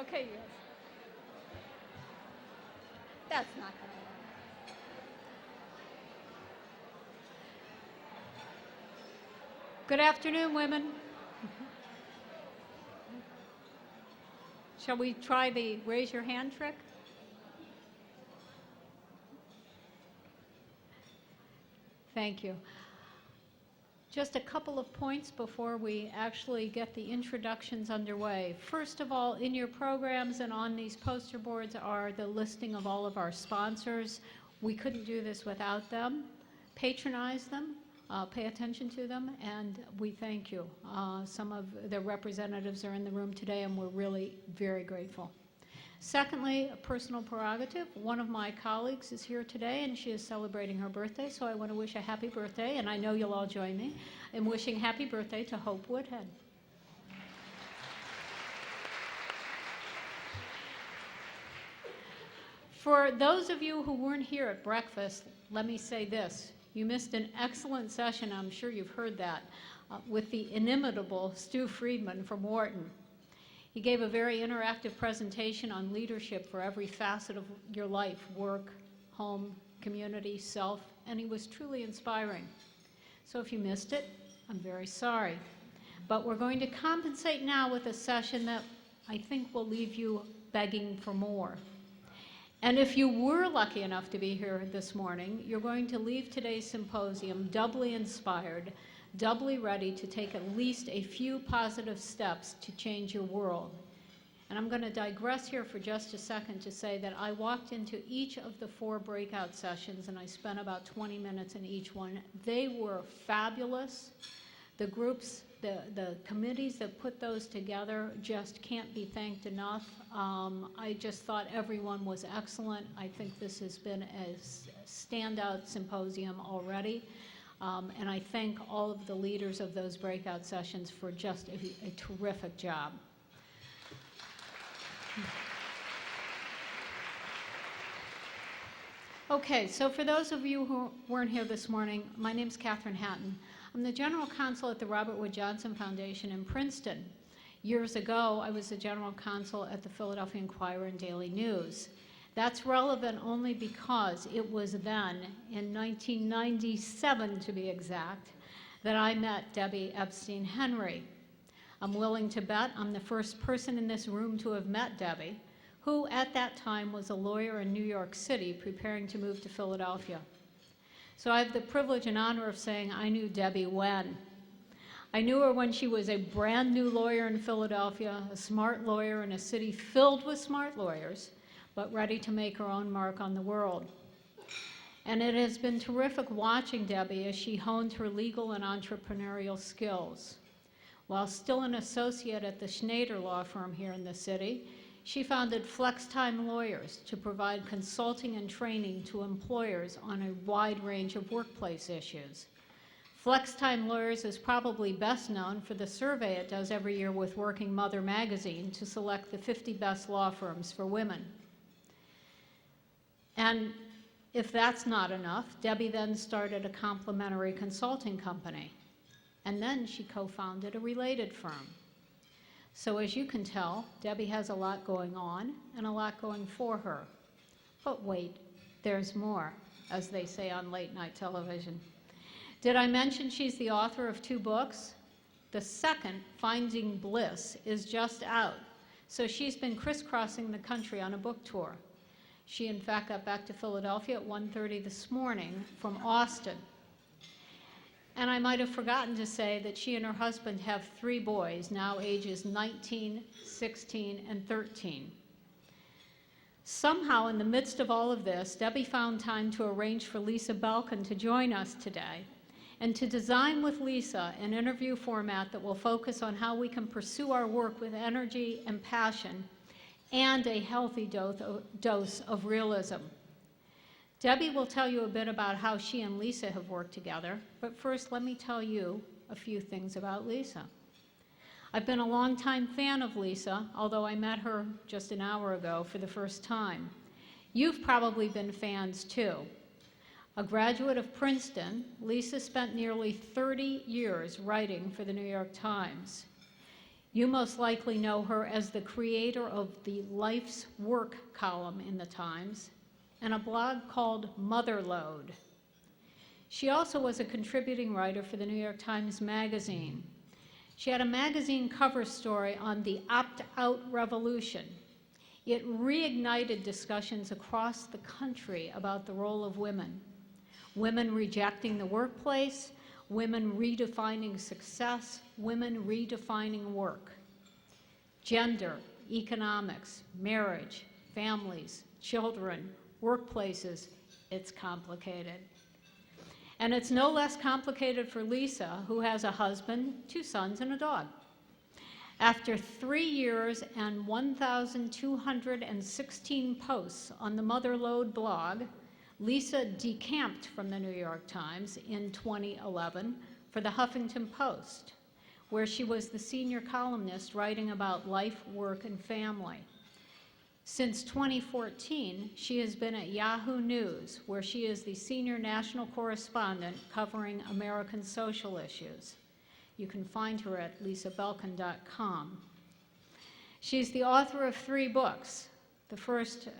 Okay, yes. That's not going to work. Good afternoon, women. Shall we try the raise your hand trick? Thank you. Just a couple of points before we actually get the introductions underway. First of all, in your programs and on these poster boards are the listing of all of our sponsors. We couldn't do this without them. Patronize them, pay attention to them, and we thank you. Some of the representatives are in the room today, and we're really very grateful. Secondly, a personal prerogative. One of my colleagues is here today, and she is celebrating her birthday, so I want to wish a happy birthday, and I know you'll all join me in wishing happy birthday to Hope Woodhead. For those of you who weren't here at breakfast, let me say this. You missed an excellent session, I'm sure you've heard that, with the inimitable Stu Friedman from Wharton. He gave a very interactive presentation on leadership for every facet of your life, work, home, community, self, and he was truly inspiring. So if you missed it, I'm very sorry. But we're going to compensate now with a session that I think will leave you begging for more. And if you were lucky enough to be here this morning, you're going to leave today's symposium doubly inspired, doubly ready to take at least a few positive steps to change your world. And I'm going to digress here for just a second to say that I walked into each of the 4 breakout sessions and I spent about 20 minutes in each one. They were fabulous. The groups, the committees that put those together just can't be thanked enough. I just thought everyone was excellent. I think this has been a standout symposium already. And I thank all of the leaders of those breakout sessions for just a terrific job. Okay, so for those of you who weren't here this morning, my name's Catherine Hatton. I'm the General Counsel at the Robert Wood Johnson Foundation in Princeton. Years ago, I was the General Counsel at the Philadelphia Inquirer and Daily News. That's relevant only because it was then, in 1997 to be exact, that I met Debbie Epstein Henry. I'm willing to bet I'm the first person in this room to have met Debbie, who at that time was a lawyer in New York City preparing to move to Philadelphia. So I have the privilege and honor of saying I knew Debbie when. I knew her when she was a brand new lawyer in Philadelphia, a smart lawyer in a city filled with smart lawyers, but ready to make her own mark on the world. And it has been terrific watching Debbie as she honed her legal and entrepreneurial skills. While still an associate at the Schneider law firm here in the city, she founded FlexTime Lawyers to provide consulting and training to employers on a wide range of workplace issues. FlexTime Lawyers is probably best known for the survey it does every year with Working Mother magazine to select the 50 best law firms for women. And if that's not enough, Debbie then started a complementary consulting company. And then she co-founded a related firm. So as you can tell, Debbie has a lot going on and a lot going for her. But wait, there's more, as they say on late night television. Did I mention she's the author of 2 books? The second, Finding Bliss, is just out. So she's been crisscrossing the country on a book tour. She, in fact, got back to Philadelphia at 1:30 this morning from Austin. And I might have forgotten to say that she and her husband have 3 boys, now ages 19, 16, and 13. Somehow, in the midst of all of this, Debbie found time to arrange for Lisa Belkin to join us today and to design with Lisa an interview format that will focus on how we can pursue our work with energy and passion and a healthy dose of realism. Debbie will tell you a bit about how she and Lisa have worked together, but first let me tell you a few things about Lisa. I've been a longtime fan of Lisa, although I met her just an hour ago for the first time. You've probably been fans too. A graduate of Princeton, Lisa spent nearly 30 years writing for the New York Times. You most likely know her as the creator of the Life's Work column in the Times and a blog called Motherload. She also was a contributing writer for the New York Times Magazine. She had a magazine cover story on the opt-out revolution. It reignited discussions across the country about the role of women. Women rejecting the workplace, women redefining success, women redefining work. Gender, economics, marriage, families, children, workplaces, it's complicated. And it's no less complicated for Lisa, who has a husband, 2 sons, and a dog. After 3 years and 1,216 posts on the Motherload blog, Lisa decamped from the New York Times in 2011 for the Huffington Post, where she was the senior columnist writing about life, work, and family. Since 2014, she has been at Yahoo News, where she is the senior national correspondent covering American social issues. You can find her at lisabelkin.com. She's the author of 3 books. The first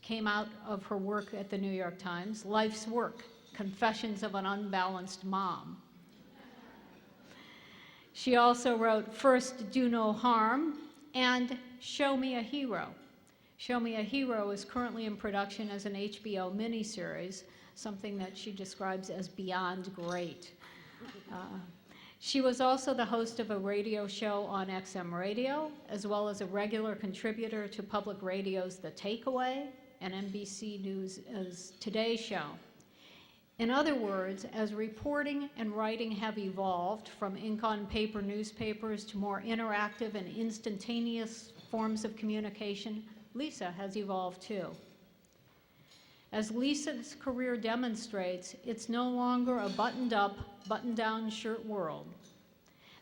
came out of her work at the New York Times, Life's Work, Confessions of an Unbalanced Mom. She also wrote First Do No Harm and Show Me a Hero. Show Me a Hero is currently in production as an HBO miniseries, something that she describes as beyond great. She was also the host of a radio show on XM Radio, as well as a regular contributor to public radio's The Takeaway and NBC News' Today Show. In other words, as reporting and writing have evolved from ink on paper newspapers to more interactive and instantaneous forms of communication, Lisa has evolved too. As Lisa's career demonstrates, it's no longer a buttoned-up, button-down shirt world.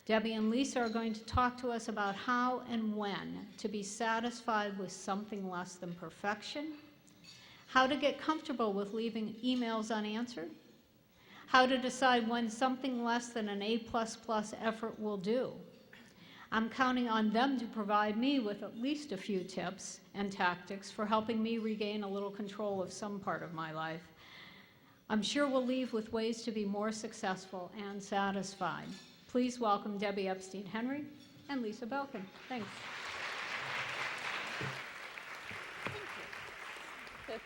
Debbie and Lisa are going to talk to us about how and when to be satisfied with something less than perfection, how to get comfortable with leaving emails unanswered, how to decide when something less than an A++ effort will do. I'm counting on them to provide me with at least a few tips and tactics for helping me regain a little control of some part of my life. I'm sure we'll leave with ways to be more successful and satisfied. Please welcome Debbie Epstein Henry and Lisa Belkin. Thanks. So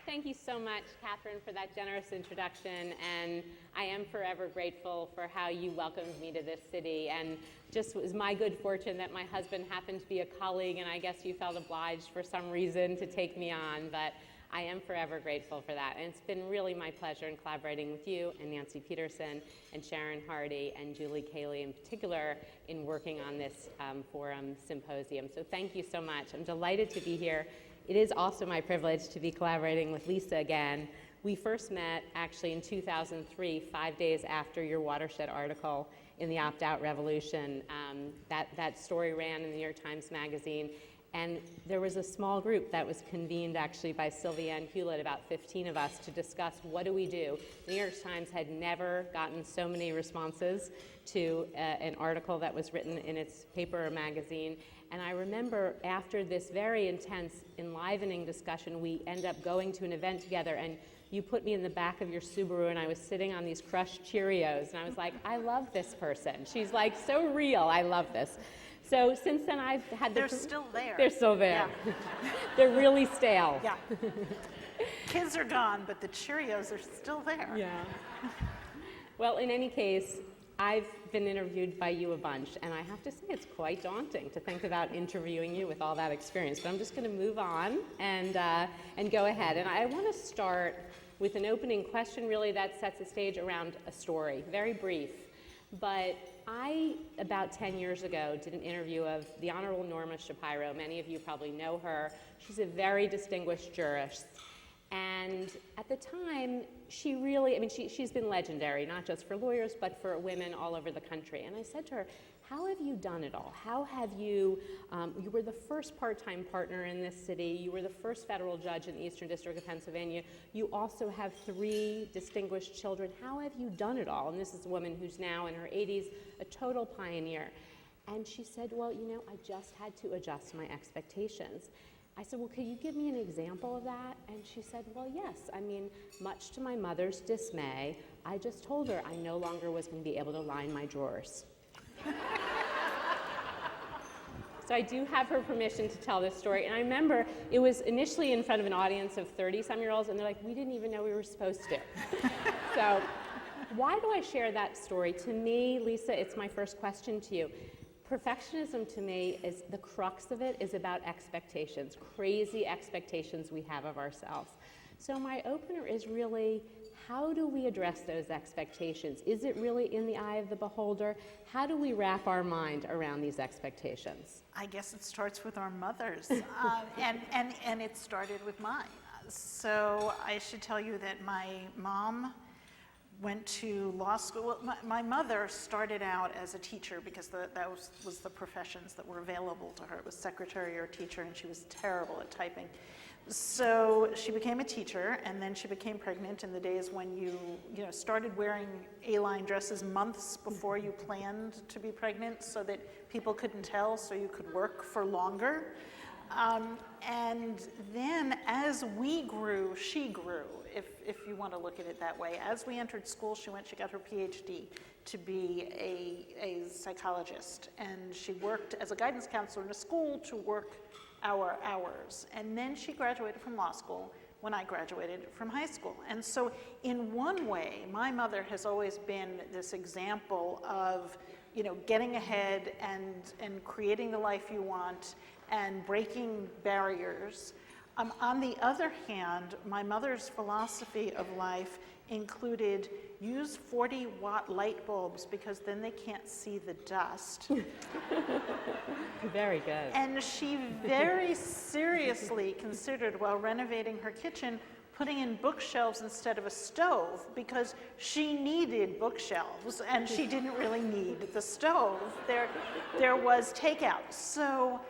thank you so much, Catherine, for that generous introduction, and I am forever grateful for how you welcomed me to this city, and just was my good fortune that my husband happened to be a colleague, and I guess you felt obliged for some reason to take me on, but I am forever grateful for that, and it's been really my pleasure in collaborating with you and Nancy Peterson and Sharon Hardy and Julie Cayley in particular in working on this forum symposium. So thank you so much. I'm delighted to be here. It is also my privilege to be collaborating with Lisa again. We first met actually in 2003, 5 days after your watershed article in the Opt-Out Revolution. That story ran in the New York Times Magazine, and there was a small group that was convened actually by Sylviane Hewlett, about 15 of us, to discuss what do we do. The New York Times had never gotten so many responses to an article that was written in its paper or magazine. And I remember after this very intense, enlivening discussion, we end up going to an event together, and you put me in the back of your Subaru, and I was sitting on these crushed Cheerios, and I was like, I love this person. She's like so real. I love this. So since then, I've had They're still there. They're still there. Yeah. They're really stale. Yeah. Kids are gone, but the Cheerios are still there. Yeah. Well, in any case, I've been interviewed by you a bunch, and I have to say it's quite daunting to think about interviewing you with all that experience. But I'm just going to move on and go ahead. And I want to start with an opening question, really, that sets the stage around a story, very brief. But I, about 10 years ago, did an interview of the Honorable Norma Shapiro. Many of you probably know her. She's a very distinguished jurist. And at the time, she really, she's been legendary, not just for lawyers, but for women all over the country. And I said to her, how have you done it all? How have you, you were the first part-time partner in this city, you were the first federal judge in the Eastern District of Pennsylvania, you also have 3 distinguished children. How have you done it all? And this is a woman who's now in her 80s, a total pioneer. And she said, well, you know, I just had to adjust my expectations. I said, well, could you give me an example of that? And she said, well, yes. I mean, much to my mother's dismay, I just told her I no longer was going to be able to line my drawers. So I do have her permission to tell this story. And I remember it was initially in front of an audience of 30-some-year-olds, and they're like, we didn't even know we were supposed to. So why do I share that story? To me, Lisa, it's my first question to you. Perfectionism to me is the crux of it is about expectations, crazy expectations we have of ourselves. So my opener is really, how do we address those expectations? Is it really in the eye of the beholder? How do we wrap our mind around these expectations? I guess it starts with our mothers, and it started with mine. So I should tell you that my mom went to law school. Well, my mother started out as a teacher because that was the professions that were available to her. It was secretary or teacher, and she was terrible at typing. So she became a teacher, and then she became pregnant in the days when you started wearing A-line dresses months before you planned to be pregnant so that people couldn't tell, so you could work for longer. And then as we grew, she grew, if you want to look at it that way. As we entered school, she got her PhD to be a psychologist. And she worked as a guidance counselor in a school to work our hours. And then she graduated from law school when I graduated from high school. And so in one way, my mother has always been this example of, getting ahead and creating the life you want and breaking barriers. On the other hand, my mother's philosophy of life included use 40-watt light bulbs because then they can't see the dust. Very good. And she very seriously considered, while renovating her kitchen, putting in bookshelves instead of a stove because she needed bookshelves and she didn't really need the stove. There was takeout. So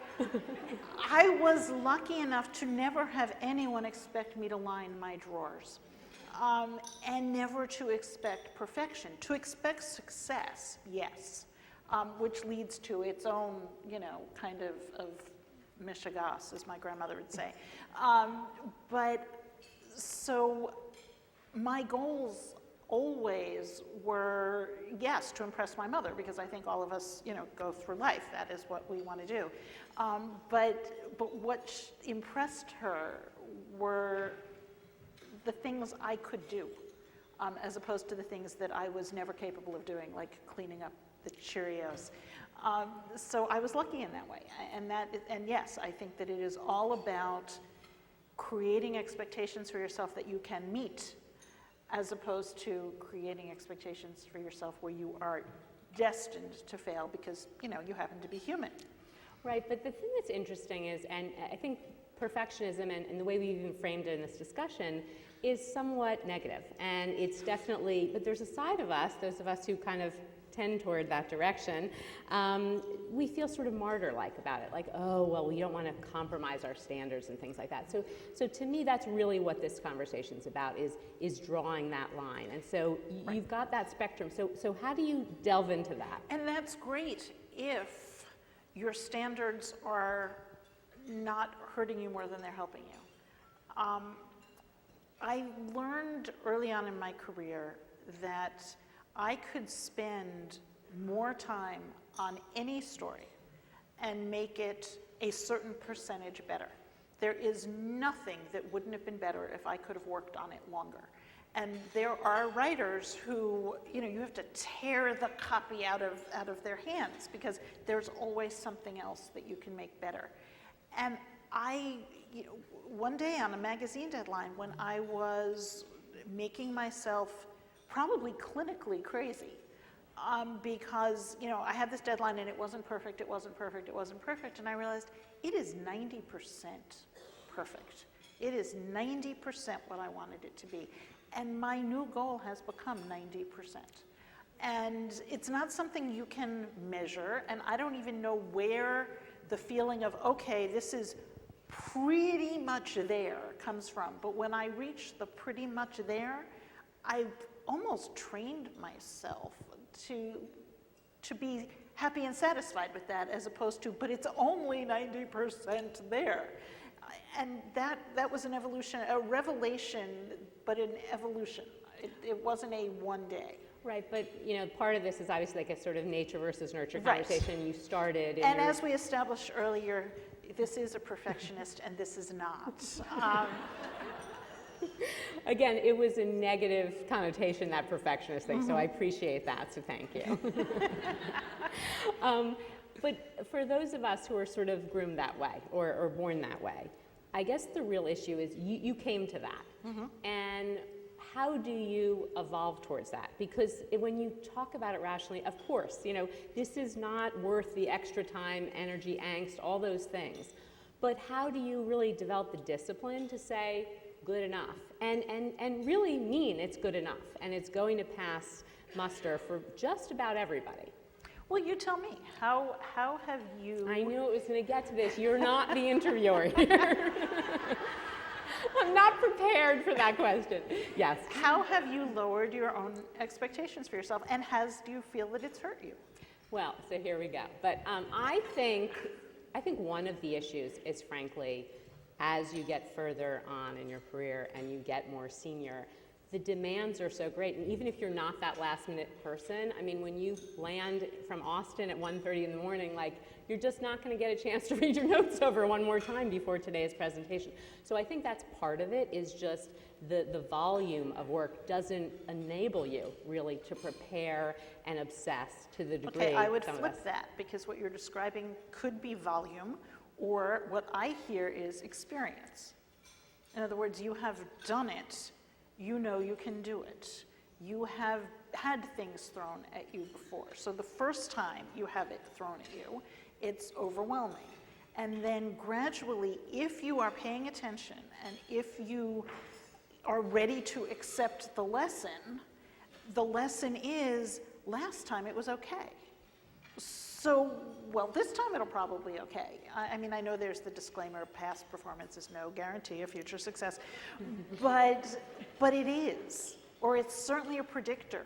I was lucky enough to never have anyone expect me to line my drawers, and never to expect perfection. To expect success, yes, which leads to its own, kind of mishigas, as my grandmother would say. So my goals always were, yes, to impress my mother, because I think all of us, go through life. That is what we want to do. But what impressed her were the things I could do, as opposed to the things that I was never capable of doing, like cleaning up the Cheerios. So I was lucky in that way. And yes, I think that it is all about creating expectations for yourself that you can meet, as opposed to creating expectations for yourself where you are destined to fail because, you happen to be human. Right, but the thing that's interesting is, and I think perfectionism and the way we've even framed it in this discussion is somewhat negative. And it's definitely, but there's a side of us, those of us who kind of tend toward that direction, we feel sort of martyr-like about it, like, oh, well, we don't want to compromise our standards and things like that. So to me, that's really what this conversation's about, is drawing that line. And so Right. You've got that spectrum. So how do you delve into that? And that's great if your standards are not hurting you more than they're helping you. I learned early on in my career that I could spend more time on any story and make it a certain percentage better. There is nothing that wouldn't have been better if I could have worked on it longer. And there are writers who, you have to tear the copy out of their hands because there's always something else that you can make better. And one day on a magazine deadline when I was making myself probably clinically crazy, because, I had this deadline and it wasn't perfect, and I realized it is 90% perfect. It is 90% what I wanted it to be. And my new goal has become 90%. And it's not something you can measure, and I don't even know where the feeling of, okay, this is pretty much there comes from. But when I reach the pretty much there, I've almost trained myself to be happy and satisfied with that, as opposed to, but it's only 90% there. And that was an evolution, a revelation, but an evolution. It wasn't a one day. Right, but part of this is obviously like a sort of nature versus nurture Right. conversation you started. And as we established earlier, this is a perfectionist and this is not. Again, it was a negative connotation, that perfectionist thing, so I appreciate that, so thank you. But for those of us who are sort of groomed that way or born that way, I guess the real issue is you came to that. And how do you evolve towards that? Because when you talk about it rationally, of course, this is not worth the extra time, energy, angst, all those things. But how do you really develop the discipline to say, good enough, and really mean it's good enough, and it's going to pass muster for just about everybody? Well, you tell me, how have you... I knew it was going to get to this. You're not the interviewer here. I'm not prepared for that question. Yes. How have you lowered your own expectations for yourself, and do you feel that it's hurt you? Well, so here we go. But I think one of the issues is, frankly, as you get further on in your career and you get more senior, the demands are so great. And even if you're not that last minute person, I mean, when you land from Austin at 1:30 in the morning, like, you're just not going to get a chance to read your notes over one more time before today's presentation. So I think that's part of it, is just the volume of work doesn't enable you really to prepare and obsess to the degree. Okay, I would flip that, because what you're describing could be volume, or what I hear is experience. In other words, you have done it, you know you can do it. You have had things thrown at you before. So the first time you have it thrown at you, it's overwhelming. And then gradually, if you are paying attention and if you are ready to accept the lesson is, last time it was okay. So, well, this time it'll probably be okay. I mean, I know there's the disclaimer, past performance is no guarantee of future success, but it is, or it's certainly a predictor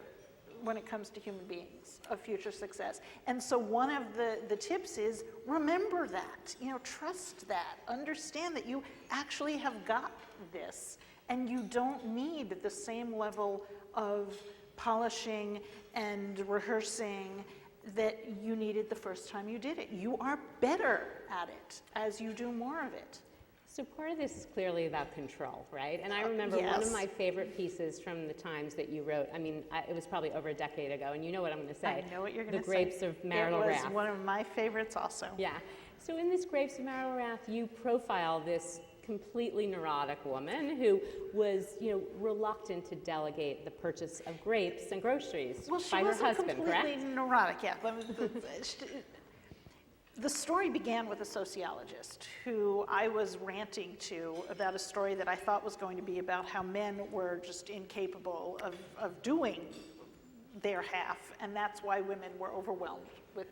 when it comes to human beings of future success. And so one of the tips is, remember that, trust that, understand that you actually have got this, and you don't need the same level of polishing and rehearsing that you needed the first time you did it. You are better at it as you do more of it. So part of this is clearly about control, right? And I remember yes. one of my favorite pieces from the Times that you wrote. I mean, it was probably over a decade ago, and you know what I'm going to say. I know what you're going to say. The Grapes of Marital Wrath. It was one of my favorites also. Yeah. So in this Grapes of Marital Wrath, you profile this completely neurotic woman who was, reluctant to delegate the purchase of grapes and groceries by her husband, correct? Well, she wasn't completely neurotic, yeah. The story began with a sociologist who I was ranting to about a story that I thought was going to be about how men were just incapable of doing their half, and that's why women were overwhelmed with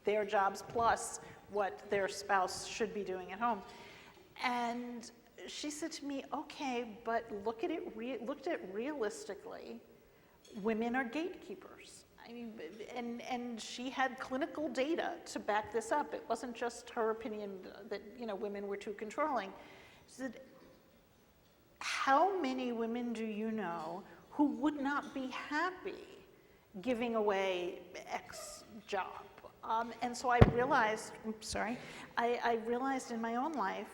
their jobs plus what their spouse should be doing at home. And she said to me, okay, but looked at it realistically, women are gatekeepers. I mean, and she had clinical data to back this up. It wasn't just her opinion that women were too controlling. She said, how many women do you know who would not be happy giving away X job? And so I realized, I realized in my own life,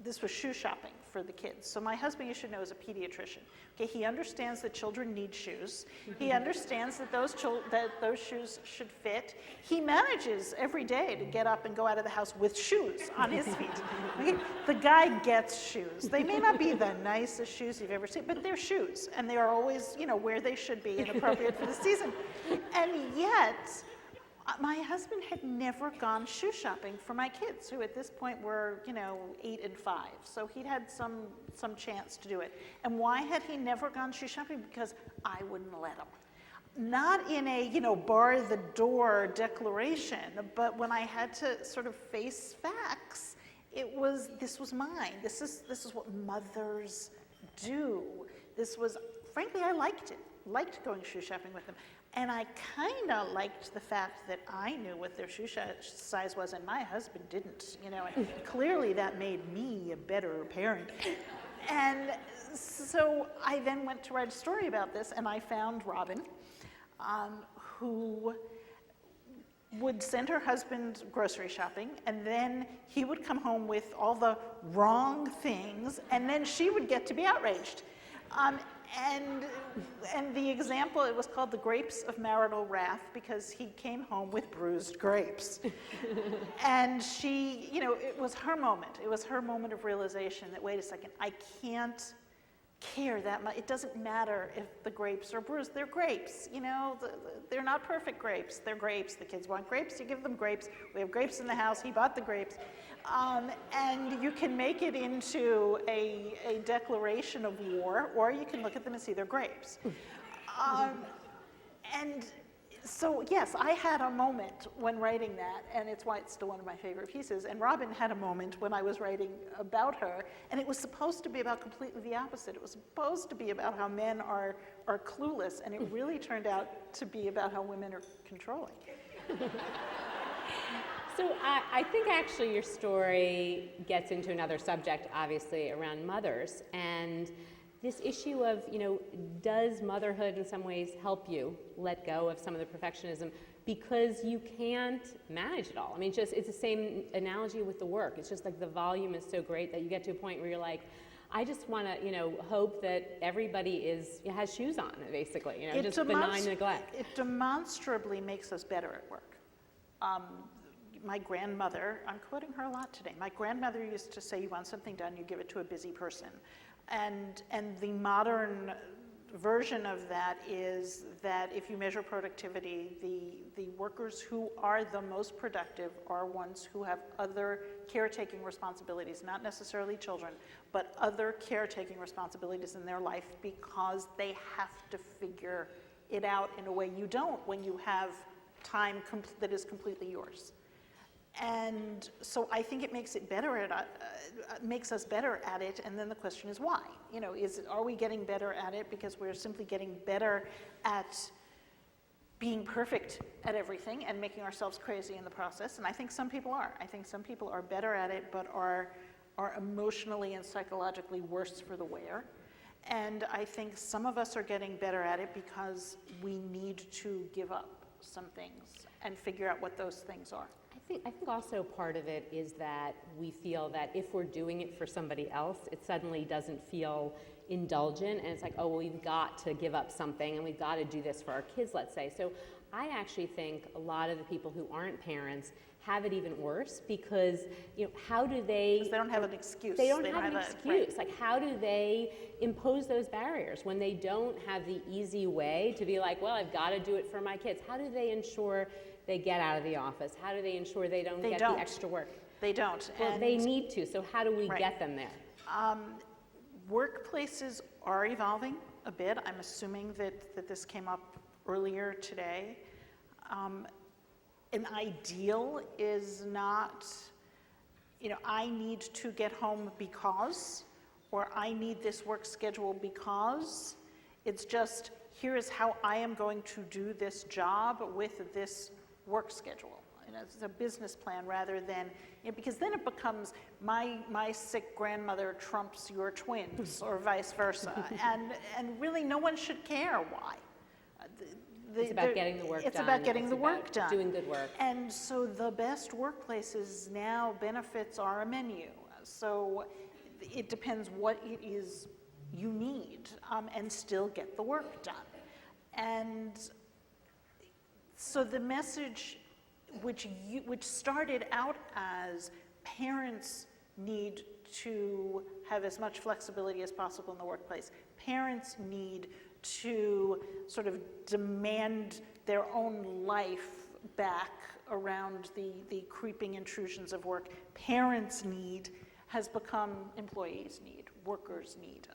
this was shoe shopping for the kids. So my husband, you should know, is a pediatrician. Okay, he understands that children need shoes. He understands that those shoes should fit. He manages every day to get up and go out of the house with shoes on his feet. Okay? The guy gets shoes. They may not be the nicest shoes you've ever seen, but they're shoes, and they are always, where they should be and appropriate for the season. And yet, My husband had never gone shoe shopping for my kids, who at this point were, 8 and 5. So he'd had some chance to do it. And why had he never gone shoe shopping? Because I wouldn't let him. Not in a, bar the door declaration, but when I had to sort of face facts, this was mine. This is what mothers do. Frankly, I liked it. Liked going shoe shopping with them. And I kind of liked the fact that I knew what their shoe size was and my husband didn't, and clearly that made me a better parent. And so I then went to write a story about this, and I found Robin, who would send her husband grocery shopping, and then he would come home with all the wrong things, and then she would get to be outraged. And the example, it was called The Grapes of Marital Wrath, because he came home with bruised grapes. And she, it was her moment. It was her moment of realization that, wait a second, I can't care that much. It doesn't matter if the grapes are bruised. They're grapes, they're not perfect grapes. They're grapes. The kids want grapes, you give them grapes. We have grapes in the house, he bought the grapes. And you can make it into a declaration of war, or you can look at them and see they're grapes. And so, yes, I had a moment when writing that, and it's why it's still one of my favorite pieces. And Robin had a moment when I was writing about her, and it was supposed to be about completely the opposite. It was supposed to be about how men are clueless, and it really turned out to be about how women are controlling. So I think actually your story gets into another subject, obviously, around mothers. And this issue of, does motherhood in some ways help you let go of some of the perfectionism because you can't manage it all? I mean, it's the same analogy with the work. It's just like the volume is so great that you get to a point where you're like, I just want to, hope that everybody has shoes on, basically, just benign neglect. It demonstrably makes us better at work. My grandmother, I'm quoting her a lot today, my grandmother used to say, you want something done, you give it to a busy person. And the modern version of that is that if you measure productivity, the workers who are the most productive are ones who have other caretaking responsibilities, not necessarily children, but other caretaking responsibilities in their life, because they have to figure it out in a way you don't when you have time that is completely yours. And so I think it makes it better makes us better at it. And then the question is why? Are we getting better at it because we're simply getting better at being perfect at everything and making ourselves crazy in the process? And I think some people are. I think some people are better at it, but are emotionally and psychologically worse for the wear. And I think some of us are getting better at it because we need to give up some things and figure out what those things are. I think also part of it is that we feel that if we're doing it for somebody else, it suddenly doesn't feel indulgent, and it's like, oh, well, we've got to give up something, and we've got to do this for our kids, let's say. So I actually think a lot of the people who aren't parents have it even worse because, how do they... Because they don't have an excuse. They don't have an excuse. Right. Like, how do they impose those barriers when they don't have the easy way to be like, well, I've got to do it for my kids? How do they ensure they get out of the office? How do they ensure they don't get the extra work? They don't. Well, they need to, so how do we get them there? Workplaces are evolving a bit. I'm assuming that this came up earlier today. An ideal is not, I need to get home because, or I need this work schedule because. It's just, here is how I am going to do this job with this work schedule. It's a business plan rather than, because then it becomes my sick grandmother trumps your twins or vice versa. and really no one should care why. It's about getting the work done. It's about getting the work done. Doing good work. And so the best workplaces now, benefits are a menu. So it depends what it is you need and still get the work done. And so the message which started out as parents need to have as much flexibility as possible in the workplace. Parents need to sort of demand their own life back around the creeping intrusions of work. Parents' need has become employees' need, workers' need.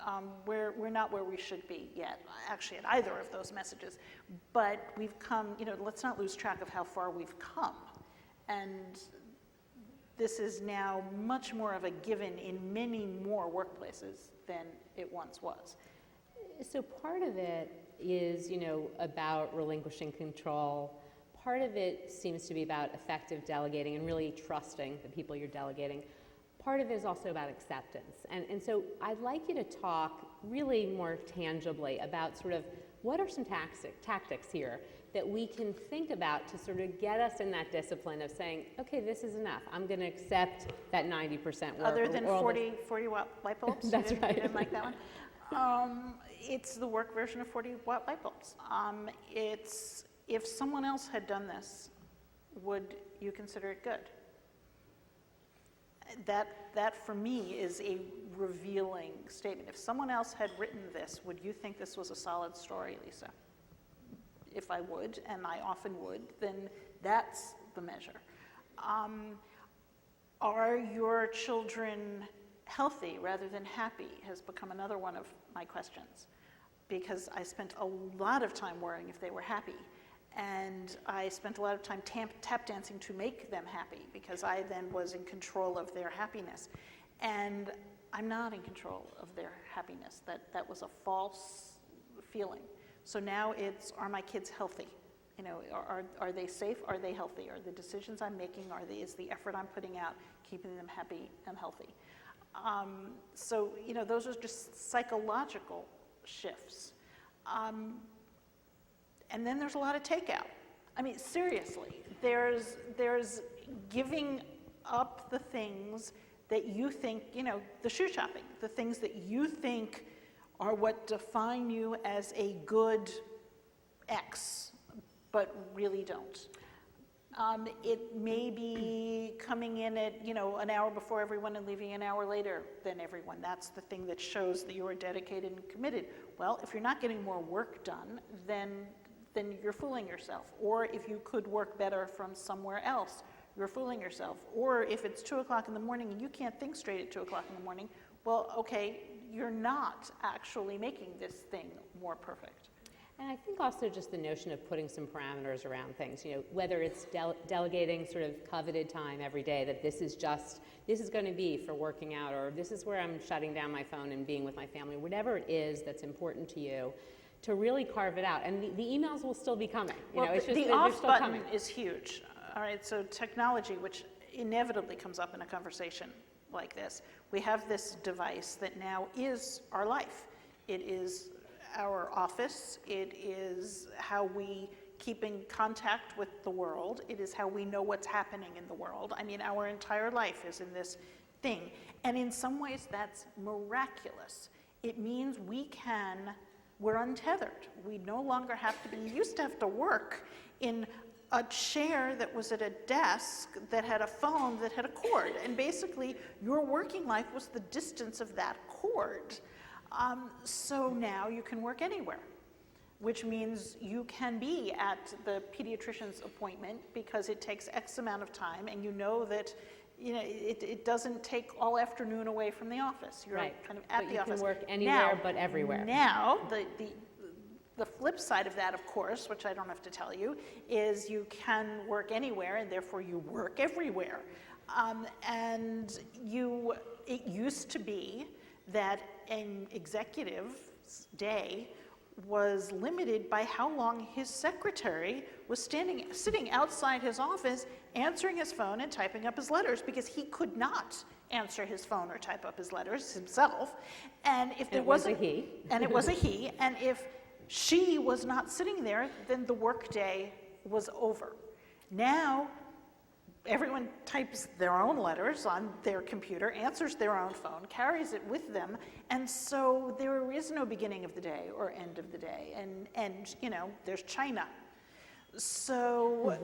We're not where we should be yet, actually, at either of those messages. But we've come, let's not lose track of how far we've come. And this is now much more of a given in many more workplaces than it once was. So part of it is, about relinquishing control. Part of it seems to be about effective delegating and really trusting the people you're delegating. Part of it is also about acceptance. And so I'd like you to talk really more tangibly about sort of what are some tactics here that we can think about to sort of get us in that discipline of saying, okay, this is enough. I'm going to accept that 90% work. Other than 40 watt light bulbs? That's right. You didn't like that one? It's the work version of 40 watt light bulbs. It's, if someone else had done this, would you consider it good? That for me is a revealing statement. If someone else had written this, would you think this was a solid story, Lisa? If I would, and I often would, then that's the measure. Are your children healthy rather than happy has become another one of my questions, because I spent a lot of time worrying if they were happy. And I spent a lot of time tap dancing to make them happy, because I then was in control of their happiness. And I'm not in control of their happiness. That was a false feeling. So now it's, are my kids healthy? Are they safe? Are they healthy? Are the decisions I'm making, is the effort I'm putting out keeping them happy and healthy? So, those are just psychological shifts. And then there's a lot of takeout. I mean, seriously, there's giving up the things that you think, the shoe shopping, the things that you think are what define you as a good X, but really don't. It may be coming in at, an hour before everyone and leaving an hour later than everyone. That's the thing that shows that you are dedicated and committed. Well, if you're not getting more work done, then you're fooling yourself. Or if you could work better from somewhere else, you're fooling yourself. Or if it's 2 o'clock in the morning and you can't think straight at 2 o'clock in the morning, well, okay, you're not actually making this thing more perfect. And I think also just the notion of putting some parameters around things, whether it's delegating sort of coveted time every day, that this is going to be for working out, or this is where I'm shutting down my phone and being with my family, whatever it is that's important to you, to really carve it out. And the emails will still be coming. It's just the they're off still button coming. is huge. All right, so technology, which inevitably comes up in a conversation like this, we have this device that now is our life. It is our office. It is how we keep in contact with the world. It is how we know what's happening in the world. I mean, our entire life is in this thing. And in some ways, that's miraculous. It means we're untethered. We no longer have to be, you used to have to work in a chair that was at a desk that had a phone that had a cord. And basically, your working life was the distance of that cord. So now you can work anywhere, which means you can be at the pediatrician's appointment because it takes X amount of time, and you know that it doesn't take all afternoon away from the office. You're right. kind of at but the office. You can work anywhere but everywhere. Now, the flip side of that, of course, which I don't have to tell you, is you can work anywhere, and therefore you work everywhere. And it used to be that an executive's day was limited by how long his secretary was sitting outside his office, answering his phone and typing up his letters, because he could not answer his phone or type up his letters himself. And if there wasn't, and it was a he, and if she was not sitting there, then the workday was over. Now, everyone types their own letters on their computer, answers their own phone, carries it with them, and so there is no beginning of the day or end of the day, and there's China. So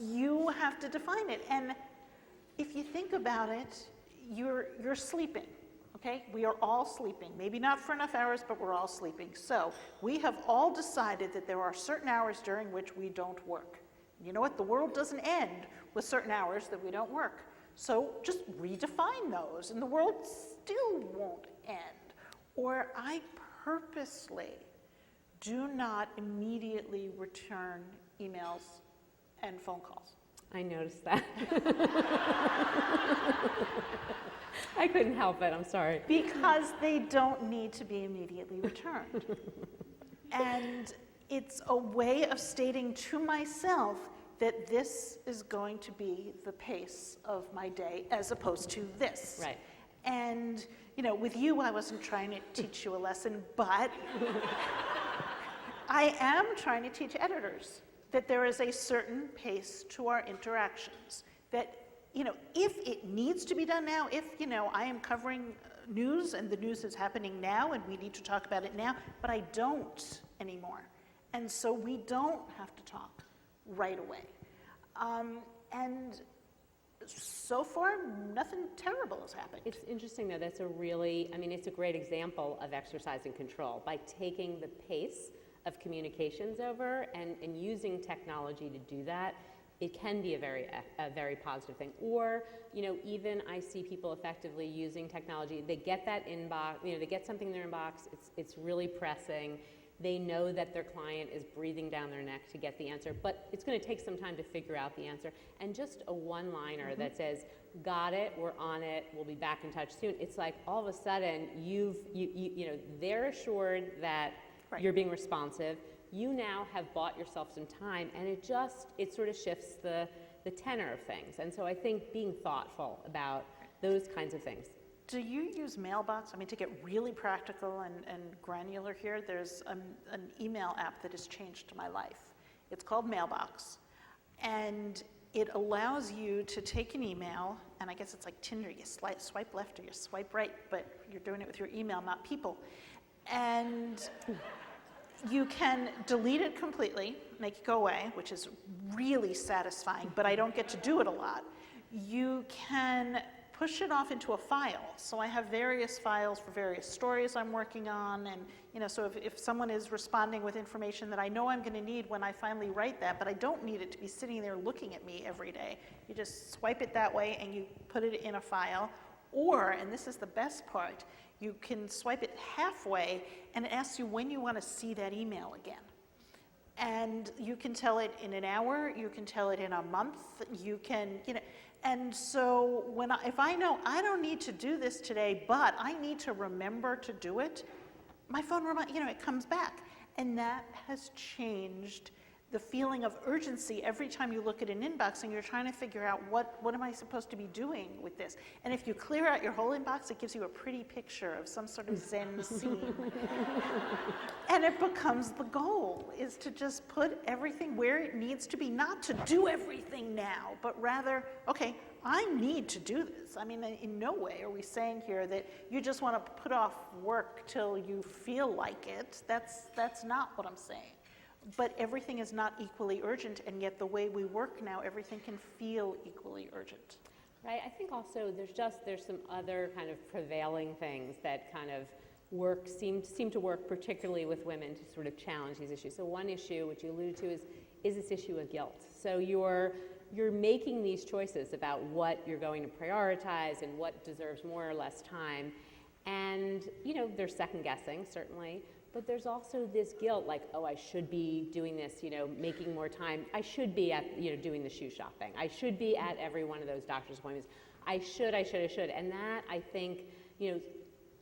you have to define it, and if you think about it, you're sleeping, Okay, we are all sleeping. Maybe not for enough hours, but we're all sleeping. So we have all decided that there are certain hours during which we don't work. You know what? The world doesn't end with certain hours that we don't work. So just redefine those, and the world still won't end. Or I purposely do not immediately return emails and phone calls. I noticed that. I couldn't help it, I'm sorry. Because they don't need to be immediately returned. And it's a way of stating to myself that this is going to be the pace of my day as opposed to this. Right. And, you know, with you, I wasn't trying to teach you a lesson, but I am trying to teach editors that there is a certain pace to our interactions. That, you know, if it needs to be done now, if, you know, I am covering news and the news is happening now and we need to talk about it now, but I don't anymore. And so we don't have to talk right away. And so far, nothing terrible has happened. It's interesting though, that's a really, I mean, it's a great example of exercising control by taking the pace of communications over and using technology to do that. It can be a very positive thing. Or, you know, even I see people effectively using technology. They get that inbox, you know, they get something in their inbox, it's really pressing. They know that their client is breathing down their neck to get the answer, but it's going to take some time to figure out the answer. And just a one-liner that says, got it, we're on it, we'll be back in touch soon. It's like all of a sudden you know, they're assured that you're being responsive. You now have bought yourself some time, and it sort of shifts the tenor of things. And so I think being thoughtful about those kinds of things. Do you use Mailbox? I mean, to get really practical and granular here, there's an email app that has changed my life. It's called Mailbox, and it allows you to take an email, and I guess it's like Tinder, you swipe left or you swipe right, but you're doing it with your email, not people. And you can delete it completely, make it go away, which is really satisfying, but I don't get to do it a lot. You can push it off into a file. So I have various files for various stories I'm working on, and you know, so if someone is responding with information that I know I'm going to need when I finally write that, but I don't need it to be sitting there looking at me every day, you just swipe it that way and you put it in a file. Or, and this is the best part, you can swipe it halfway and it asks you when you want to see that email again. And you can tell it in an hour, you can tell it in a month, you can, you know, and so if I know I don't need to do this today, but I need to remember to do it, my phone you know, it comes back. And that has changed the feeling of urgency every time you look at an inbox and you're trying to figure out what am I supposed to be doing with this. And if you clear out your whole inbox, it gives you a pretty picture of some sort of Zen scene. And it becomes the goal, is to just put everything where it needs to be, not to do everything now, but rather, okay, I need to do this. I mean, in no way are we saying here that you just want to put off work till you feel like it. That's not what I'm saying. But everything is not equally urgent, and yet the way we work now, everything can feel equally urgent. Right, I think also there's some other kind of prevailing things that kind of seem to work particularly with women to sort of challenge these issues. So one issue, which you alluded to, is this issue of guilt. So you're making these choices about what you're going to prioritize and what deserves more or less time. And, you know, there's second guessing, certainly. But there's also this guilt, like, oh, I should be doing this, you know, making more time. I should be at, you know, doing the shoe shopping. I should be at every one of those doctor's appointments. I should. And that, I think, you know,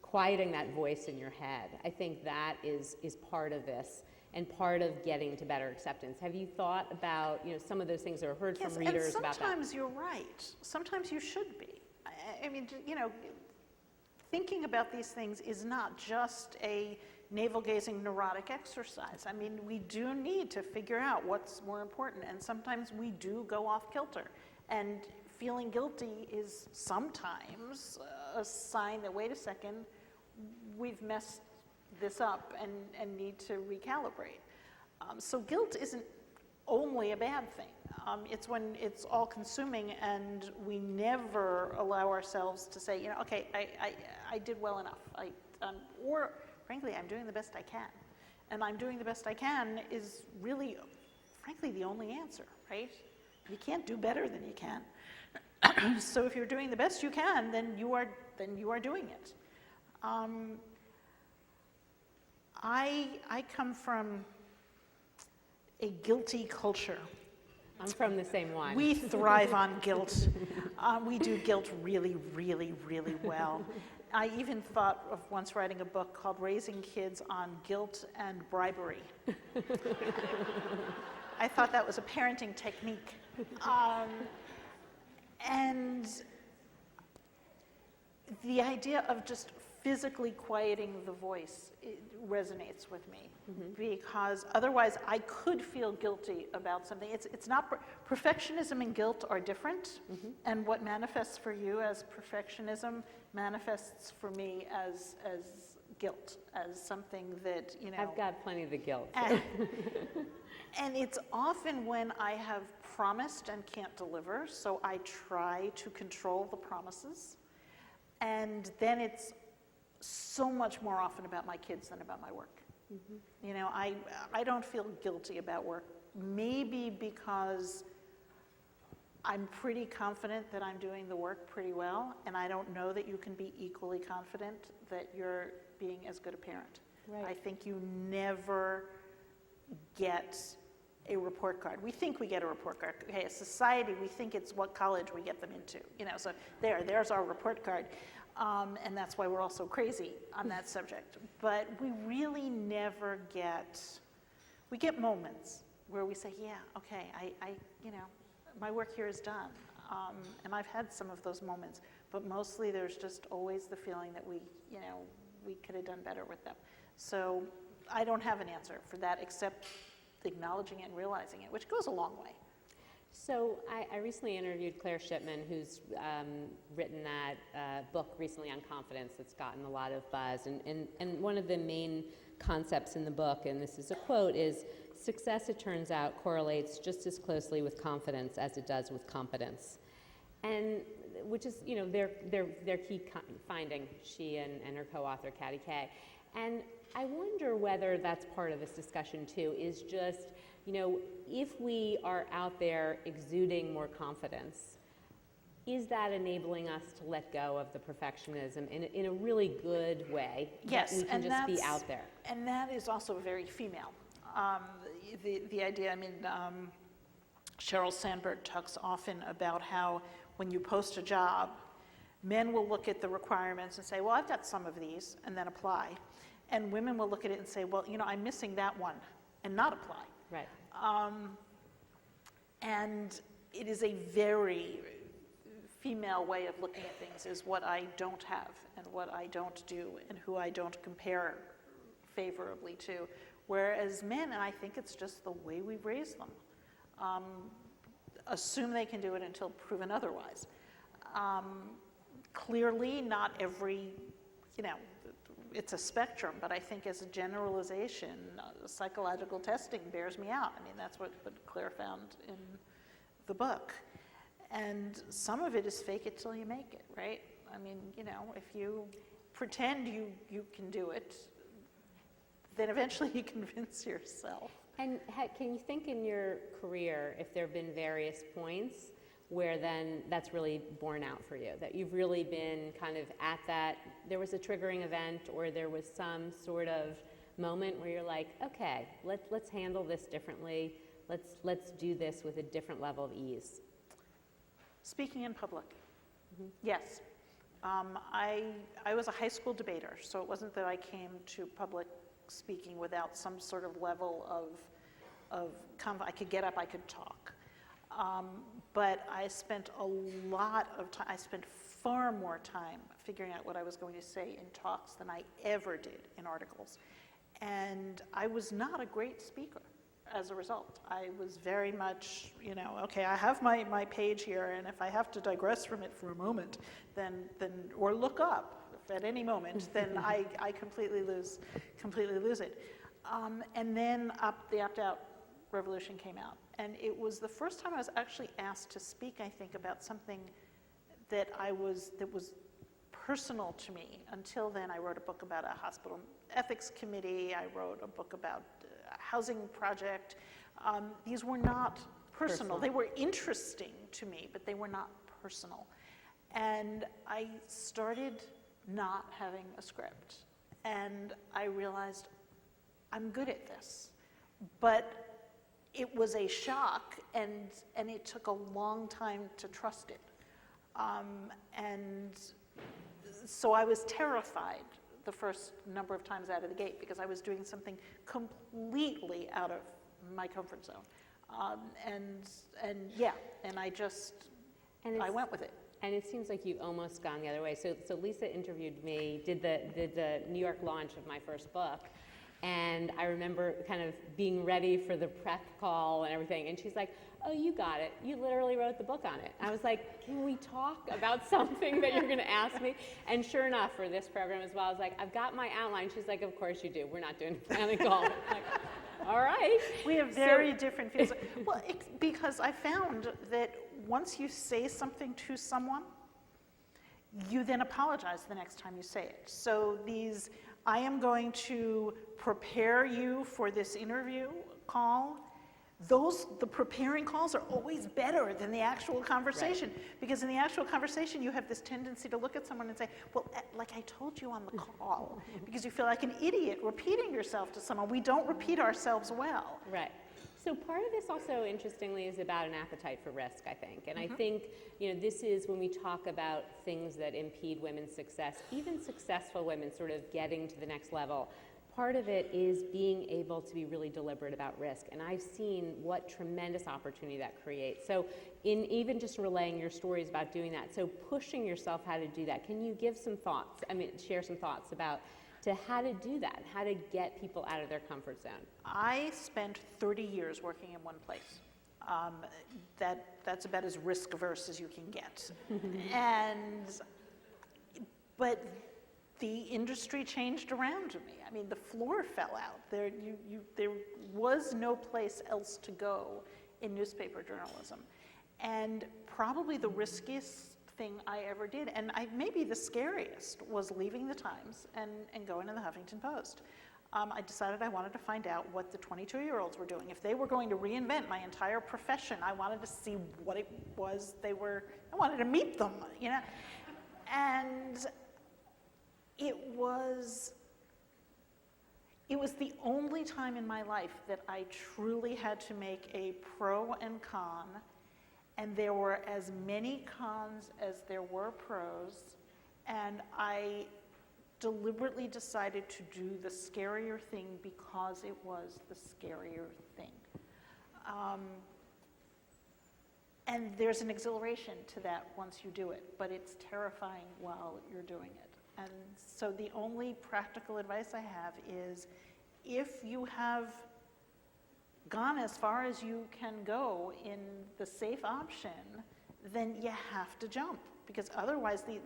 quieting that voice in your head, I think that is part of this and part of getting to better acceptance. Have you thought about, you know, some of those things or heard from readers about that? Sometimes you're right. Sometimes you should be. I mean, you know, thinking about these things is not just a navel-gazing neurotic exercise. I mean, we do need to figure out what's more important, and sometimes we do go off kilter. And feeling guilty is sometimes a sign that, wait a second, we've messed this up and need to recalibrate. So guilt isn't only a bad thing. It's when it's all consuming and we never allow ourselves to say, okay, I did well enough. Or frankly, I'm doing the best I can. And I'm doing the best I can is really, frankly, the only answer, right? You can't do better than you can. So if you're doing the best you can, then you are doing it. I come from a guilty culture. I'm from the same one. We thrive on guilt. We do guilt really, really, really well. I even thought of once writing a book called Raising Kids on Guilt and Bribery. I thought that was a parenting technique. And the idea of just physically quieting the voice, it resonates with me, because otherwise I could feel guilty about something. It's not, perfectionism and guilt are different, and what manifests for you as perfectionism manifests for me as guilt, as something that, I've got plenty of the guilt. And it's often when I have promised and can't deliver, so I try to control the promises, and then it's so much more often about my kids than about my work. I don't feel guilty about work, maybe because I'm pretty confident that I'm doing the work pretty well, and I don't know that you can be equally confident that you're being as good a parent. Right. I think you never get a report card. We think we get a report card. Okay, as society, we think it's what college we get them into. So there's our report card. And that's why we're all so crazy on that subject. But we really never we get moments where we say, yeah, okay, my work here is done. And I've had some of those moments, but mostly there's just always the feeling that we could have done better with them. So I don't have an answer for that except acknowledging it and realizing it, which goes a long way. So I recently interviewed Claire Shipman, who's written that book recently on confidence that's gotten a lot of buzz. And one of the main concepts in the book, and this is a quote, is success, it turns out, correlates just as closely with confidence as it does with competence. And which is, their key finding, she and her co-author, Katty Kay. And I wonder whether that's part of this discussion too, is just, if we are out there exuding more confidence, is that enabling us to let go of the perfectionism in a really good way? Yes, that we can just be out there. And that is also very female. The idea, Sheryl Sandberg talks often about how when you post a job, men will look at the requirements and say, well, I've got some of these, and then apply. And women will look at it and say, well, I'm missing that one, and not apply. Right. And it is a very female way of looking at things, is what I don't have and what I don't do and who I don't compare favorably to. Whereas men, and I think it's just the way we've raised them, assume they can do it until proven otherwise. Clearly, not every, it's a spectrum, but I think as a generalization, psychological testing bears me out. That's what Claire found in the book. And some of it is fake it till you make it, right? If you pretend you can do it, then eventually you convince yourself. And can you think in your career if there have been various points where then that's really borne out for you, that you've really been kind of at that, there was a triggering event or there was some sort of moment where you're like, okay, let's handle this differently, let's do this with a different level of ease? Speaking in public, yes. I was a high school debater, so it wasn't that I came to public speaking without some sort of level of I could get up, I could talk. But I spent a lot of time, I spent far more time figuring out what I was going to say in talks than I ever did in articles. And I was not a great speaker as a result. I was very much, okay, I have my page here, and if I have to digress from it for a moment, then or look up at any moment, then I completely lose it. And then the opt-out revolution came out, And it was the first time I was actually asked to speak, I think, about something that was personal to me. Until then, I wrote a book about a hospital ethics committee. I wrote a book about a housing project. These were not personal. They were interesting to me, but they were not personal. And I started not having a script. And I realized I'm good at this. But it was a shock, and it took a long time to trust it. And so I was terrified the first number of times out of the gate because I was doing something completely out of my comfort zone. And I went with it. And it seems like you've almost gone the other way. So Lisa interviewed me, did the New York launch of my first book. And I remember kind of being ready for the prep call and everything. And she's like, oh, you got it. You literally wrote the book on it. I was like, can we talk about something that you're going to ask me? And sure enough, for this program as well, I was like, I've got my outline. She's like, of course you do. We're not doing a planning call. I'm like, all right. We have very different feelings. Well, because I found that once you say something to someone, you then apologize the next time you say it. So I am going to prepare you for this interview call. The preparing calls are always better than the actual conversation. Right. Because in the actual conversation, you have this tendency to look at someone and say, well, like I told you on the call, because you feel like an idiot repeating yourself to someone. We don't repeat ourselves well. Right. So part of this also, interestingly, is about an appetite for risk, I think. And I think, this is when we talk about things that impede women's success, even successful women sort of getting to the next level. Part of it is being able to be really deliberate about risk. And I've seen what tremendous opportunity that creates. So in even just relaying your stories about doing that, so pushing yourself how to do that, can you give some thoughts, share some thoughts about how to do that, how to get people out of their comfort zone? I spent 30 years working in one place. That's about as risk averse as you can get. But the industry changed around me. I mean, the floor fell out. There was no place else to go in newspaper journalism. And probably the riskiest thing I ever did, and maybe the scariest, was leaving the Times and going to the Huffington Post. I decided I wanted to find out what the 22-year-olds were doing. If they were going to reinvent my entire profession, I wanted to see what it was I wanted to meet them, And it was the only time in my life that I truly had to make a pro and con, and there were as many cons as there were pros, and I deliberately decided to do the scarier thing because it was the scarier thing. And there's an exhilaration to that once you do it, but it's terrifying while you're doing it. And so the only practical advice I have is, if you have gone as far as you can go in the safe option, then you have to jump, because otherwise the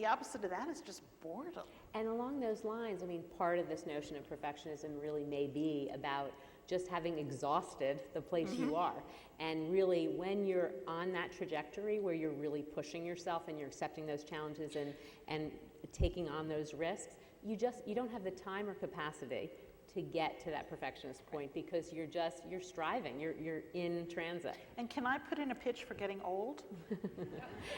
opposite of that is just boredom. And along those lines, part of this notion of perfectionism really may be about just having exhausted the place you are. And really, when you're on that trajectory where you're really pushing yourself and you're accepting those challenges and taking on those risks, you don't have the time or capacity to get to that perfectionist point, because you're striving, you're in transit. And can I put in a pitch for getting old?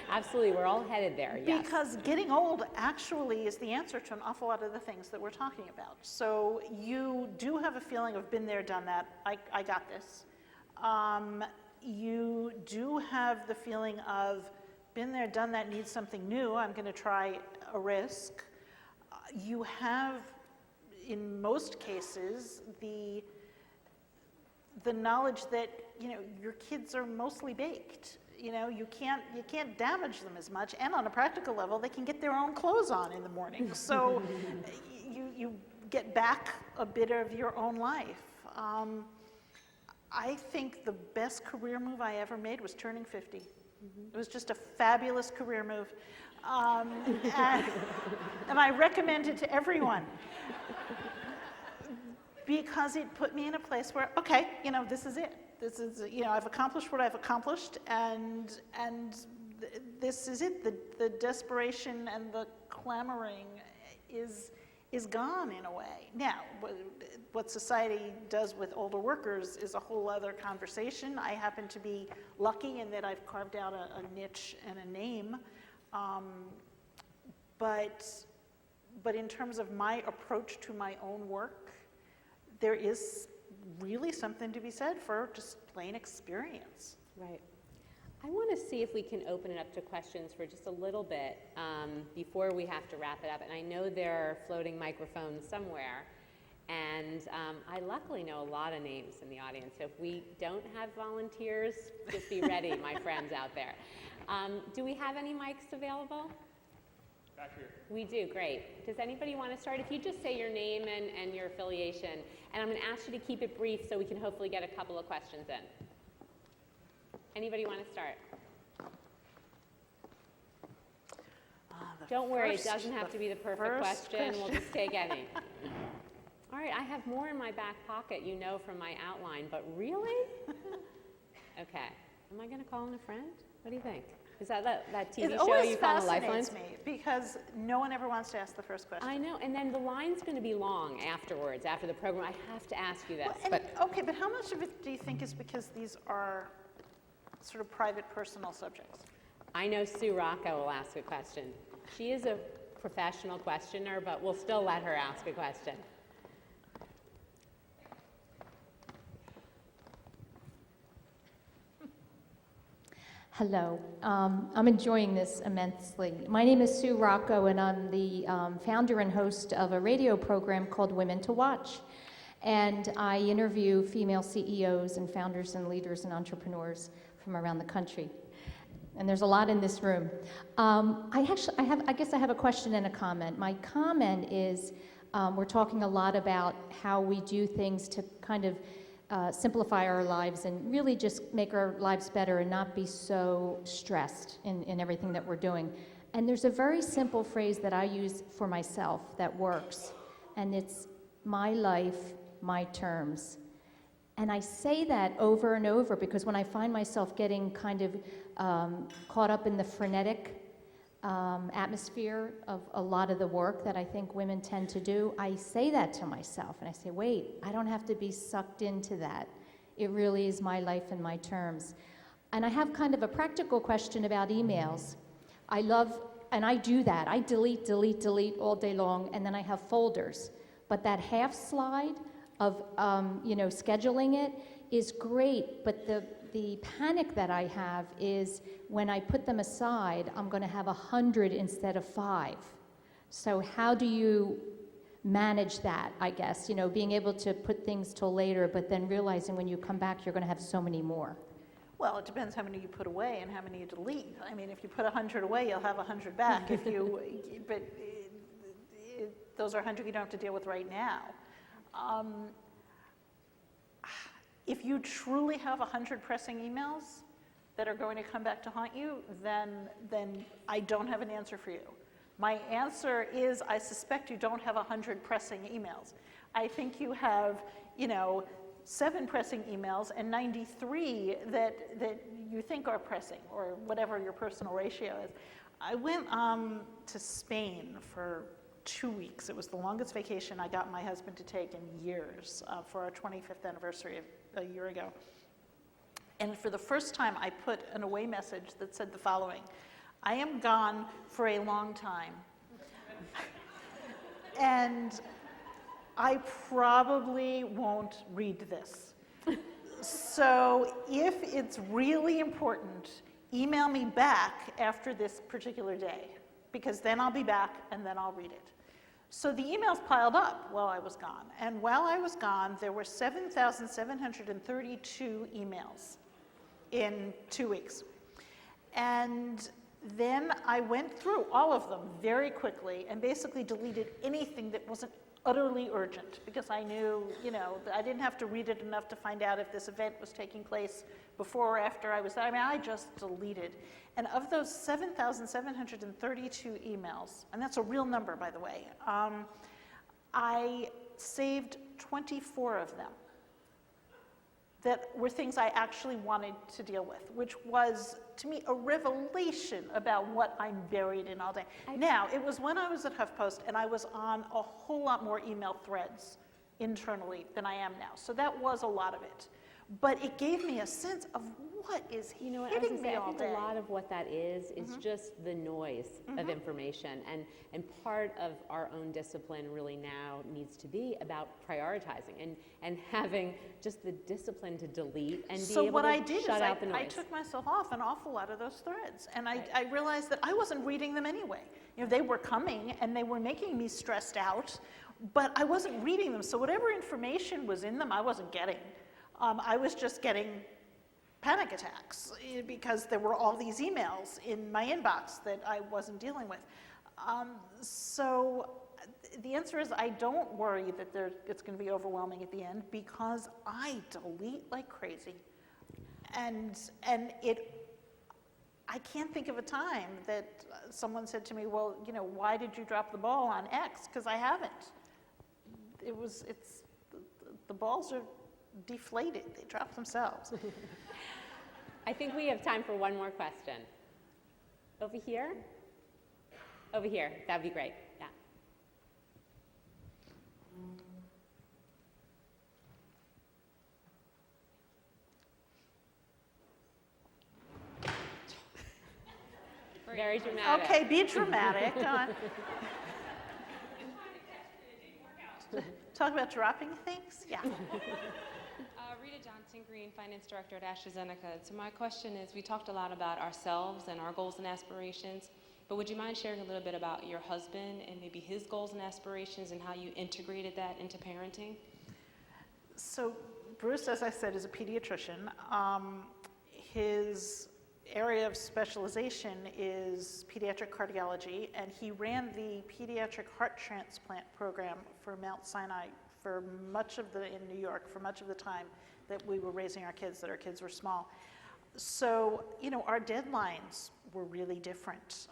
Absolutely, we're all headed there, yes. Because getting old actually is the answer to an awful lot of the things that we're talking about. So you do have a feeling of been there, done that, I got this. You do have the feeling of been there, done that, need something new, I'm going to try a risk. You have, in most cases, the knowledge that your kids are mostly baked. You can't damage them as much, and on a practical level, they can get their own clothes on in the morning. So you get back a bit of your own life. I think the best career move I ever made was turning 50. It was just a fabulous career move. And I recommend it to everyone. because it put me in a place where, okay, this is it. This is, I've accomplished what I've accomplished, and this is it. The desperation and the clamoring is gone in a way. Now, what society does with older workers is a whole other conversation. I happen to be lucky in that I've carved out a niche and a name, but in terms of my approach to my own work, there is really something to be said for just plain experience. Right. I want to see if we can open it up to questions for just a little bit before we have to wrap it up. And I know there are floating microphones somewhere. And I luckily know a lot of names in the audience. So if we don't have volunteers, just be ready, my friends out there. Do we have any mics available? Back here. We do, great. Does anybody want to start? If you just say your name and your affiliation, and I'm going to ask you to keep it brief so we can hopefully get a couple of questions in. Anybody want to start? Don't worry, it doesn't have to be the perfect question. We'll just take any. All right, I have more in my back pocket, from my outline, but really? Okay. Am I going to call in a friend? What do you think? Is that TV show you call the Lifelines? It always fascinates me because no one ever wants to ask the first question. I know, and then the line's going to be long afterwards, after the program. I have to ask you this. Okay, but how much of it do you think is because these are sort of private, personal subjects? I know Sue Rocco will ask a question. She is a professional questioner, but we'll still let her ask a question. Hello. I'm enjoying this immensely. My name is Sue Rocco, and I'm the founder and host of a radio program called Women to Watch. And I interview female CEOs and founders and leaders and entrepreneurs from around the country. And there's a lot in this room. I guess I have a question and a comment. My comment is we're talking a lot about how we do things to kind of simplify our lives and really just make our lives better and not be so stressed in everything that we're doing. And there's a very simple phrase that I use for myself that works, and it's my life, my terms. And I say that over and over because when I find myself getting kind of caught up in the frenetic atmosphere of a lot of the work that I think women tend to do, I say that to myself and I say, wait, I don't have to be sucked into that. It really is my life and my terms. And I have kind of a practical question about emails. I do that. I delete all day long, and then I have folders. But that half slide of scheduling it is great, but the panic that I have is when I put them aside, I'm going to have 100 instead of 5. So how do you manage that, I guess? Being able to put things till later, but then realizing when you come back, you're going to have so many more. Well, it depends how many you put away and how many you delete. I mean, if you put 100 away, you'll have 100 back. Those are 100 you don't have to deal with right now. If you truly have 100 pressing emails that are going to come back to haunt you, then I don't have an answer for you. My answer is I suspect you don't have 100 pressing emails. I think you have, 7 pressing emails and 93 that you think are pressing, or whatever your personal ratio is. I went to Spain for 2 weeks. It was the longest vacation I got my husband to take in years for our 25th anniversary a year ago. And for the first time, I put an away message that said the following: I am gone for a long time. And I probably won't read this. So if it's really important, email me back after this particular day, because then I'll be back and then I'll read it. So the emails piled up while I was gone. And while I was gone, there were 7,732 emails in 2 weeks. And then I went through all of them very quickly and basically deleted anything that wasn't utterly urgent, because I knew, I didn't have to read it enough to find out if this event was taking place before or after I was there. I mean, I just deleted. And of those 7,732 emails, and that's a real number, by the way, I saved 24 of them that were things I actually wanted to deal with, which was, to me, a revelation about what I'm buried in all day. Now, it was when I was at HuffPost, and I was on a whole lot more email threads internally than I am now. So that was a lot of it. But it gave me a sense of what is hitting me all I think day. a lot of what that is just the noise of information. And part of our own discipline really now needs to be about prioritizing and having just the discipline to delete and be able to shut out the noise. I took myself off an awful lot of those threads. And I realized that I wasn't reading them anyway. They were coming and they were making me stressed out, but I wasn't reading them. So whatever information was in them, I wasn't getting. I was just getting panic attacks because there were all these emails in my inbox that I wasn't dealing with. So the answer is I don't worry that it's going to be overwhelming at the end because I delete like crazy. And I can't think of a time that someone said to me, well, why did you drop the ball on X? Because I haven't. The balls are deflated. They drop themselves. I think we have time for one more question. Over here? Over here. That'd be great. Yeah. Very dramatic. Okay, be dramatic. Talk about dropping things? Yeah. Rita Johnson Green, Finance Director at AstraZeneca. So my question is, we talked a lot about ourselves and our goals and aspirations, but would you mind sharing a little bit about your husband and maybe his goals and aspirations and how you integrated that into parenting? So Bruce, as I said, is a pediatrician. His area of specialization is pediatric cardiology, and he ran the pediatric heart transplant program for Mount Sinai for much of in New York, for much of the time that we were raising our kids, that our kids were small. So, our deadlines were really different.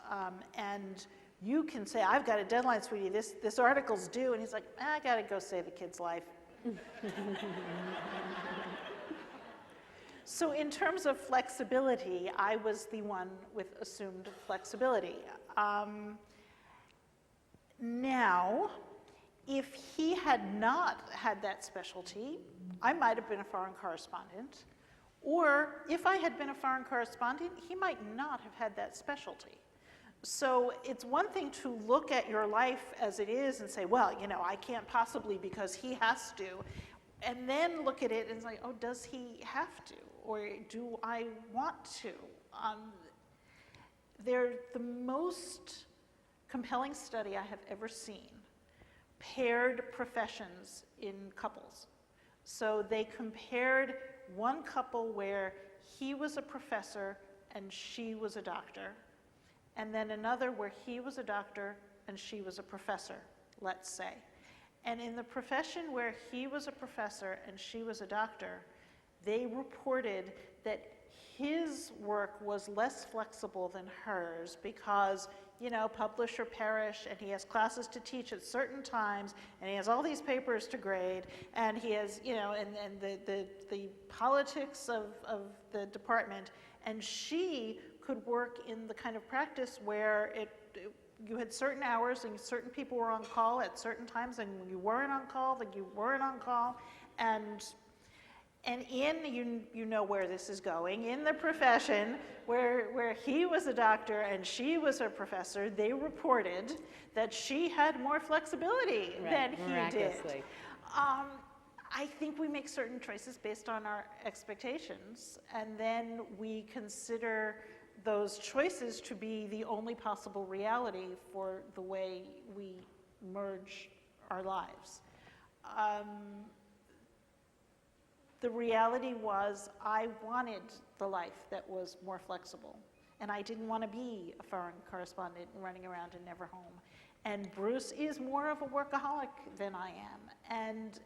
And you can say, I've got a deadline, sweetie, this article's due, and he's like, I gotta go save a kid's life. So in terms of flexibility, I was the one with assumed flexibility. Now, if he had not had that specialty, I might have been a foreign correspondent. Or if I had been a foreign correspondent, he might not have had that specialty. So it's one thing to look at your life as it is and say, well, I can't possibly because he has to. And then look at it and say, oh, does he have to? Or do I want to? They're the most compelling study I have ever seen paired professions in couples. So they compared one couple where he was a professor and she was a doctor, and then another where he was a doctor and she was a professor, let's say. And in the profession where he was a professor and she was a doctor, they reported that his work was less flexible than hers because, publish or perish, and he has classes to teach at certain times, and he has all these papers to grade, and he has, and the politics of the department, and she could work in the kind of practice where you had certain hours and certain people were on call at certain times, and when you weren't on call, then you weren't on call, and you know where this is going, in the profession where he was a doctor and she was a professor, they reported that she had more flexibility than he did. I think we make certain choices based on our expectations, and then we consider those choices to be the only possible reality for the way we merge our lives. The reality was I wanted the life that was more flexible, and I didn't want to be a foreign correspondent running around and never home. And Bruce is more of a workaholic than I am,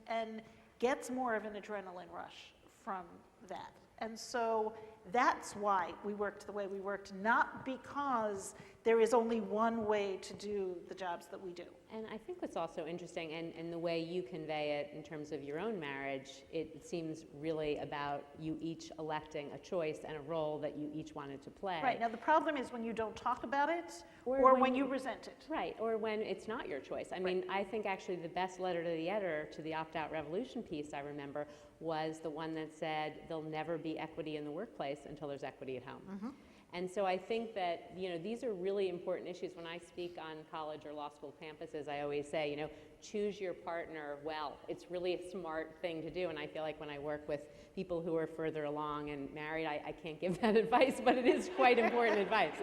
and gets more of an adrenaline rush from that. And so That's why we worked the way we worked, not because there is only one way to do the jobs that we do. And I think what's also interesting, and the way you convey it in terms of your own marriage, it seems really about you each electing a choice and a role that you each wanted to play. Right, now the problem is when you don't talk about it, or when you resent it. Right, or when it's not your choice. I mean, I think actually the best letter to the editor to the opt-out revolution piece I remember was the one that said there'll never be equity in the workplace until there's equity at home. Mm-hmm. And so I think that, these are really important issues. When I speak on college or law school campuses, I always say, choose your partner well. It's really a smart thing to do, and I feel like when I work with people who are further along and married, I can't give that advice, but it is quite important advice.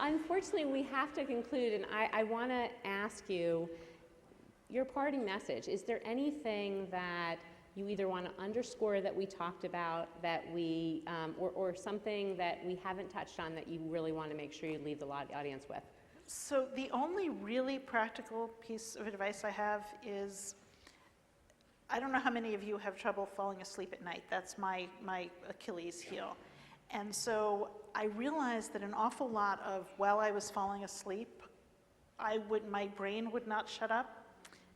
Unfortunately, we have to conclude, and I want to ask you your parting message. Is there anything that you either want to underscore that we talked about, that we, or something that we haven't touched on that you really want to make sure you leave the audience with? So the only really practical piece of advice I have is, I don't know how many of you have trouble falling asleep at night. That's my Achilles heel. And so I realized that an awful lot of, while I was falling asleep, my brain would not shut up.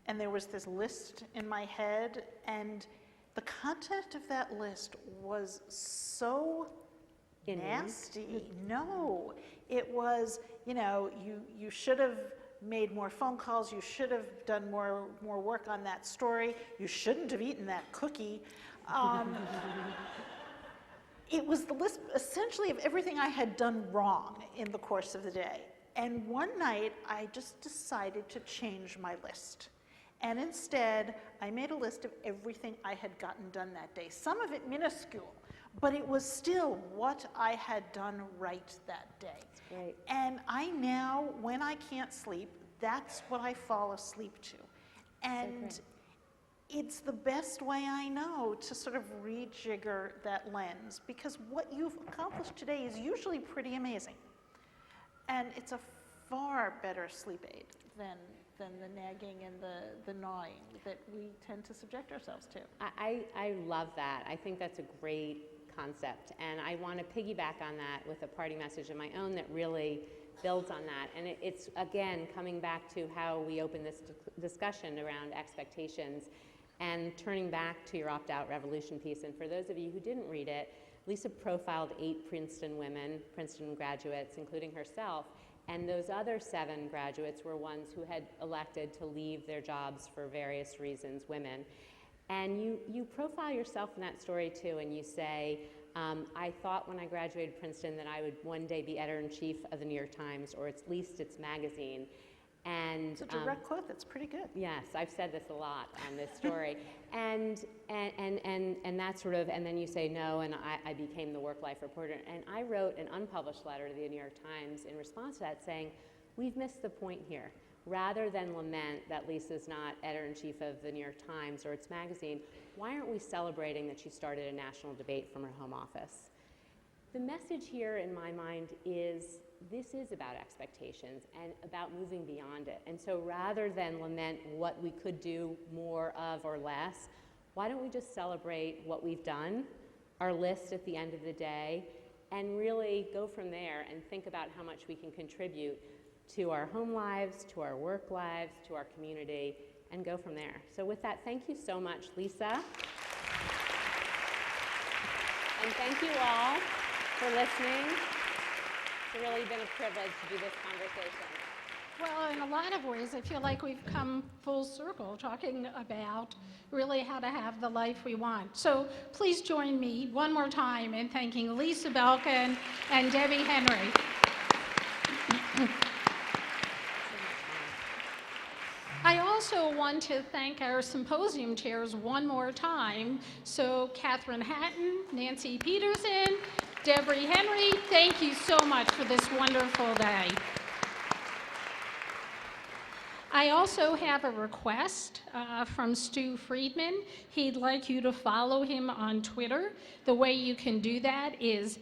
And there was this list in my head, and the content of that list was so nasty. No, it was, you should have made more phone calls, you should have done more work on that story, you shouldn't have eaten that cookie. It was the list essentially of everything I had done wrong in the course of the day. And one night, I just decided to change my list. And instead, I made a list of everything I had gotten done that day. Some of it minuscule, but it was still what I had done right that day. That's great. And I now, when I can't sleep, that's what I fall asleep to. And it's the best way I know to sort of rejigger that lens, because what you've accomplished today is usually pretty amazing. And it's a far better sleep aid than the nagging and the gnawing that we tend to subject ourselves to. I love that. I think that's a great concept. And I want to piggyback on that with a parting message of my own that really builds on that. And it's, again, coming back to how we open this discussion around expectations and turning back to your opt-out revolution piece. And for those of you who didn't read it, Lisa profiled 8 Princeton women, Princeton graduates, including herself. And those other 7 graduates were ones who had elected to leave their jobs for various reasons, women. And you profile yourself in that story too, and you say, I thought when I graduated Princeton that I would one day be editor-in-chief of the New York Times, or at least its magazine. And it's a direct quote. That's pretty good. Yes, I've said this a lot on this story. and that sort of, and then you say no, and I became the work-life reporter. And I wrote an unpublished letter to the New York Times in response to that saying, we've missed the point here. Rather than lament that Lisa's not editor-in-chief of the New York Times or its magazine, why aren't we celebrating that she started a national debate from her home office? The message here in my mind is this is about expectations and about moving beyond it. And so rather than lament what we could do more of or less, why don't we just celebrate what we've done, our list at the end of the day, and really go from there and think about how much we can contribute to our home lives, to our work lives, to our community, and go from there. So with that, thank you so much, Lisa. And thank you all for listening. It's really been a privilege to do this conversation. Well, in a lot of ways, I feel like we've come full circle talking about really how to have the life we want. So please join me one more time in thanking Lisa Belkin and Debbie Henry. I also want to thank our symposium chairs one more time. So Catherine Hatton, Nancy Peterson, Debbie Henry, thank you so much for this wonderful day. I also have a request from Stu Friedman. He'd like you to follow him on Twitter. The way you can do that is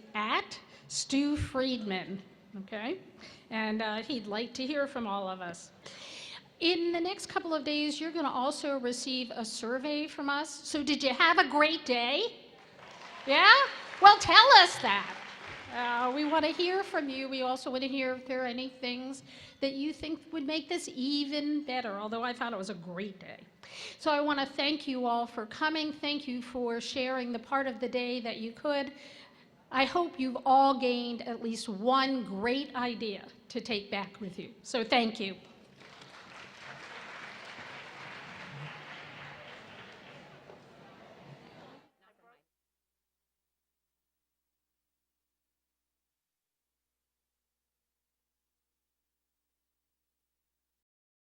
@Stu Friedman, okay? And he'd like to hear from all of us. In the next couple of days, you're going to also receive a survey from us. So did you have a great day? Yeah? Well, tell us that. We want to hear from you. We also want to hear if there are any things that you think would make this even better, although I thought it was a great day. So I want to thank you all for coming. Thank you for sharing the part of the day that you could. I hope you've all gained at least one great idea to take back with you. So thank you.